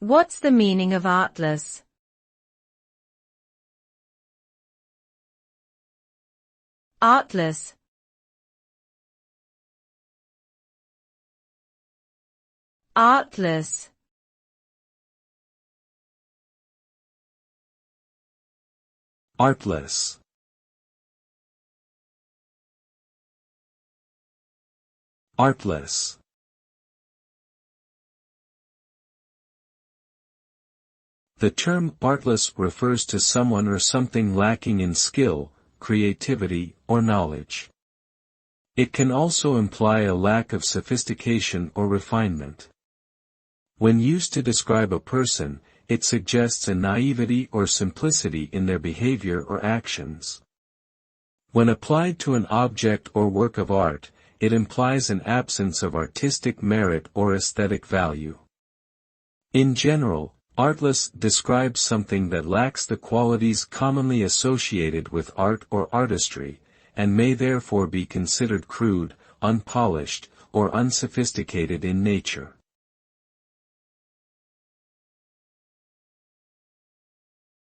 What's the meaning of artless? Artless. Artless. Artless. Artless. The term artless refers to someone or something lacking in skill, creativity, or knowledge. It can also imply a lack of sophistication or refinement. When used to describe a person, it suggests a naivety or simplicity in their behavior or actions. When applied to an object or work of art, it implies an absence of artistic merit or aesthetic value. In general, artless describes something that lacks the qualities commonly associated with art or artistry, and may therefore be considered crude, unpolished, or unsophisticated in nature.